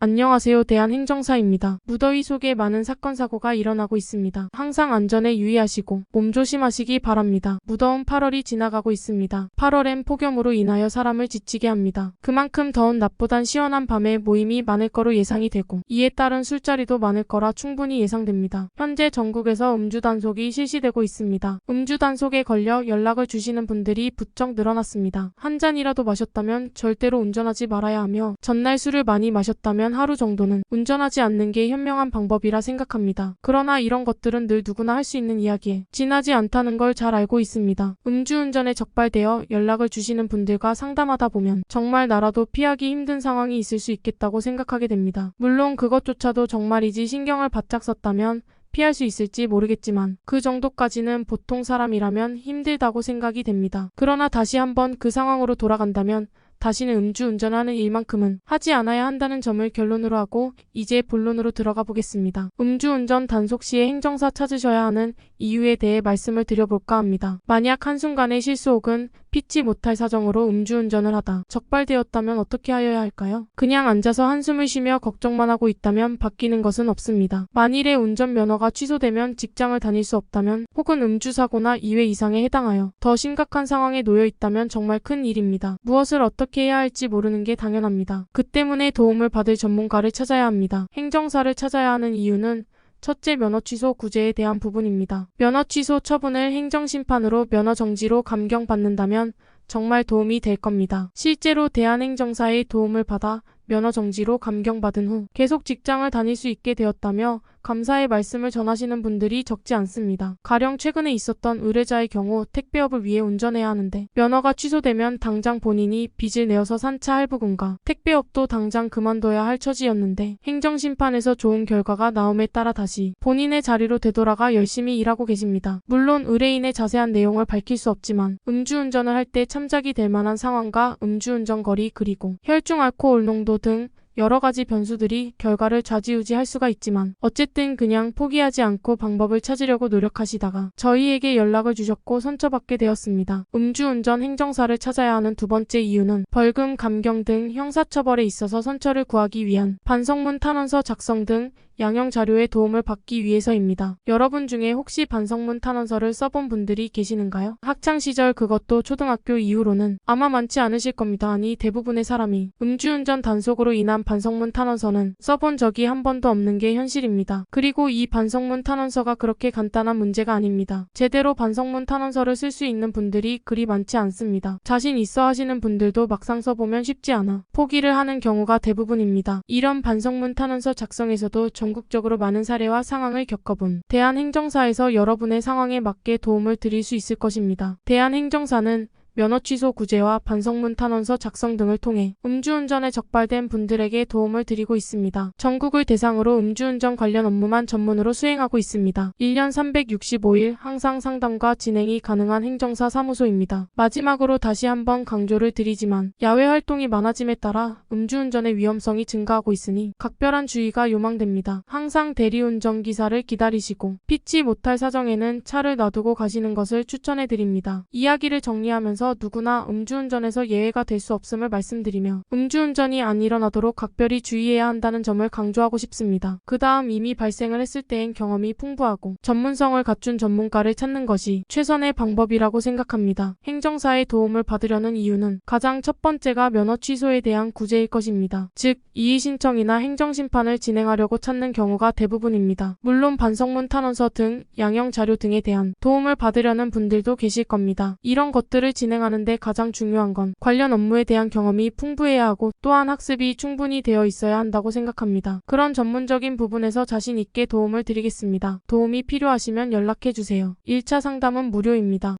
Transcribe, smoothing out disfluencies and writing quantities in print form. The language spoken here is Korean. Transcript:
안녕하세요. 대한행정사입니다. 무더위 속에 많은 사건 사고가 일어나고 있습니다. 항상 안전에 유의하시고 몸 조심하시기 바랍니다. 무더운 8월이 지나가고 있습니다. 8월엔 폭염으로 인하여 사람을 지치게 합니다. 그만큼 더운 낮보단 시원한 밤에 모임이 많을 거로 예상이 되고 이에 따른 술자리도 많을 거라 충분히 예상됩니다. 현재 전국에서 음주 단속이 실시되고 있습니다. 음주 단속에 걸려 연락을 주시는 분들이 부쩍 늘어났습니다. 한 잔이라도 마셨다면 절대로 운전하지 말아야 하며 전날 술을 많이 마셨다면 하루 정도는 운전하지 않는 게 현명한 방법이라 생각합니다. 그러나 이런 것들은 늘 누구나 할 수 있는 이야기에 지나지 않다는 걸 잘 알고 있습니다. 음주운전에 적발되어 연락을 주시는 분들과 상담하다 보면 정말 나라도 피하기 힘든 상황이 있을 수 있겠다고 생각하게 됩니다. 물론 그것조차도 정말이지 신경을 바짝 썼다면 피할 수 있을지 모르겠지만 그 정도까지는 보통 사람이라면 힘들다고 생각이 됩니다. 그러나 다시 한번 그 상황으로 돌아간다면 다시는 음주운전하는 일만큼은 하지 않아야 한다는 점을 결론으로 하고 이제 본론으로 들어가 보겠습니다. 음주운전 단속 시에 행정사 찾으셔야 하는 이유에 대해 말씀을 드려볼까 합니다. 만약 한순간의 실수 혹은 피치 못할 사정으로 음주운전을 하다 적발되었다면 어떻게 하여야 할까요? 그냥 앉아서 한숨을 쉬며 걱정만 하고 있다면 바뀌는 것은 없습니다. 만일에 운전면허가 취소되면 직장을 다닐 수 없다면 혹은 음주사고나 2회 이상에 해당하여 더 심각한 상황에 놓여 있다면 정말 큰 일입니다. 무엇을 어떻게 해야 할지 모르는 게 당연합니다. 그 때문에 도움을 받을 전문가를 찾아야 합니다. 행정사를 찾아야 하는 이유는 첫째, 면허 취소 구제에 대한 부분입니다. 면허 취소 처분을 행정심판으로 면허 정지로 감경받는다면 정말 도움이 될 겁니다. 실제로 대한행정사의 도움을 받아 면허 정지로 감경받은 후 계속 직장을 다닐 수 있게 되었다며 감사의 말씀을 전하시는 분들이 적지 않습니다. 가령 최근에 있었던 의뢰자의 경우 택배업을 위해 운전해야 하는데 면허가 취소되면 당장 본인이 빚을 내어서 산 차 할부금과 택배업도 당장 그만둬야 할 처지였는데 행정심판에서 좋은 결과가 나옴에 따라 다시 본인의 자리로 되돌아가 열심히 일하고 계십니다. 물론 의뢰인의 자세한 내용을 밝힐 수 없지만 음주운전을 할 때 참작이 될 만한 상황과 음주운전 거리 그리고 혈중 알코올 농도 등 여러 가지 변수들이 결과를 좌지우지할 수가 있지만 어쨌든 그냥 포기하지 않고 방법을 찾으려고 노력하시다가 저희에게 연락을 주셨고 선처받게 되었습니다. 음주운전 행정사를 찾아야 하는 두 번째 이유는 벌금, 감경 등 형사처벌에 있어서 선처를 구하기 위한 반성문 탄원서 작성 등 양형 자료의 도움을 받기 위해서입니다. 여러분 중에 혹시 반성문 탄원서를 써본 분들이 계시는가요? 학창시절 그것도 초등학교 이후로는 아마 많지 않으실 겁니다. 아니 대부분의 사람이 음주운전 단속으로 인한 반성문 탄원서는 써본 적이 한 번도 없는 게 현실입니다. 그리고 이 반성문 탄원서가 그렇게 간단한 문제가 아닙니다. 제대로 반성문 탄원서를 쓸 수 있는 분들이 그리 많지 않습니다. 자신 있어 하시는 분들도 막상 써보면 쉽지 않아 포기를 하는 경우가 대부분입니다. 이런 반성문 탄원서 작성에서도 전국적으로 많은 사례와 상황을 겪어본 대한행정사에서 여러분의 상황에 맞게 도움을 드릴 수 있을 것입니다. 대한행정사는 면허 취소 구제와 반성문 탄원서 작성 등을 통해 음주운전에 적발된 분들에게 도움을 드리고 있습니다. 전국을 대상으로 음주운전 관련 업무만 전문으로 수행하고 있습니다. 1년 365일 항상 상담과 진행이 가능한 행정사 사무소입니다. 마지막으로 다시 한번 강조를 드리지만 야외 활동이 많아짐에 따라 음주운전의 위험성이 증가하고 있으니 각별한 주의가 요망됩니다. 항상 대리운전 기사를 기다리시고 피치 못할 사정에는 차를 놔두고 가시는 것을 추천해 드립니다. 이야기를 정리하면서 누구나 음주운전에서 예외가 될 수 없음을 말씀드리며 음주운전이 안 일어나도록 각별히 주의해야 한다는 점을 강조하고 싶습니다. 그 다음 이미 발생을 했을 때엔 경험이 풍부하고 전문성을 갖춘 전문가를 찾는 것이 최선의 방법이라고 생각합니다. 행정사의 도움을 받으려는 이유는 가장 첫 번째가 면허 취소에 대한 구제일 것입니다. 즉 이의 신청이나 행정심판을 진행하려고 찾는 경우가 대부분입니다. 물론 반성문 탄원서 등 양형 자료 등에 대한 도움을 받으려는 분들도 계실 겁니다. 이런 것들을 진행하는데 가장 중요한 건 관련 업무에 대한 경험이 풍부해야 하고 또한 학습이 충분히 되어 있어야 한다고 생각합니다. 그런 전문적인 부분에서 자신 있게 도움을 드리겠습니다. 도움이 필요하시면 연락해주세요. 1차 상담은 무료입니다.